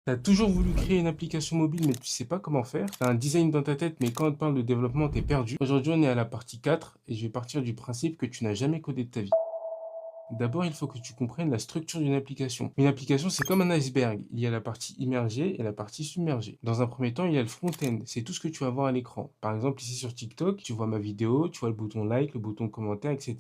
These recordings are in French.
Tu as toujours voulu créer une application mobile, mais tu sais pas comment faire. Tu as un design dans ta tête, mais quand on te parle de développement, tu es perdu. Aujourd'hui, on est à la partie 4 et je vais partir du principe que tu n'as jamais codé de ta vie. D'abord, il faut que tu comprennes la structure d'une application. Une application, c'est comme un iceberg. Il y a la partie immergée et la partie submergée. Dans un premier temps, il y a le front-end. C'est tout ce que tu vas voir à l'écran. Par exemple, ici sur TikTok, tu vois ma vidéo, tu vois le bouton like, le bouton commentaire, etc.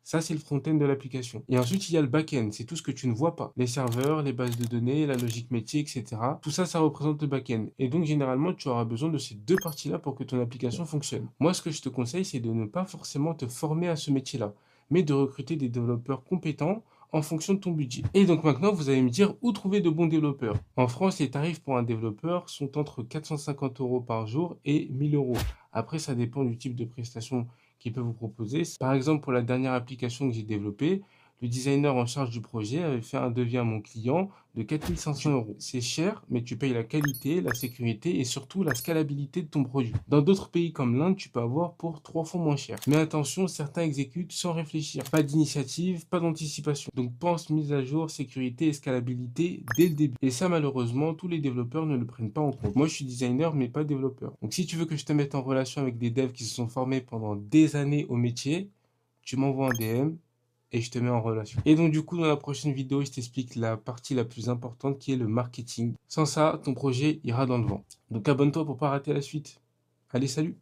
Ça, c'est le front-end de l'application. Et ensuite, il y a le back-end. C'est tout ce que tu ne vois pas. Les serveurs, les bases de données, la logique métier, etc. Tout ça, ça représente le back-end. Et donc, généralement, tu auras besoin de ces deux parties-là pour que ton application fonctionne. Moi, ce que je te conseille, c'est de ne pas forcément te former à ce métier-là, mais de recruter des développeurs compétents en fonction de ton budget. Et donc maintenant, vous allez me dire où trouver de bons développeurs. En France, les tarifs pour un développeur sont entre 450 euros par jour et 1000 euros. Après, ça dépend du type de prestation qu'il peut vous proposer. Par exemple, pour la dernière application que j'ai développée, le designer en charge du projet avait fait un devis à mon client de 4500 euros. C'est cher, mais tu payes la qualité, la sécurité et surtout la scalabilité de ton produit. Dans d'autres pays comme l'Inde, tu peux avoir pour 3 fois moins cher. Mais attention, certains exécutent sans réfléchir. Pas d'initiative, pas d'anticipation. Donc pense mise à jour, sécurité et scalabilité dès le début. Et ça, malheureusement, tous les développeurs ne le prennent pas en compte. Moi, je suis designer, mais pas développeur. Donc si tu veux que je te mette en relation avec des devs qui se sont formés pendant des années au métier, tu m'envoies un DM et je te mets en relation. Et donc du coup, dans la prochaine vidéo, je t'explique la partie la plus importante qui est le marketing. Sans ça, ton projet ira dans le vent. Donc abonne-toi pour pas rater la suite. Allez, salut!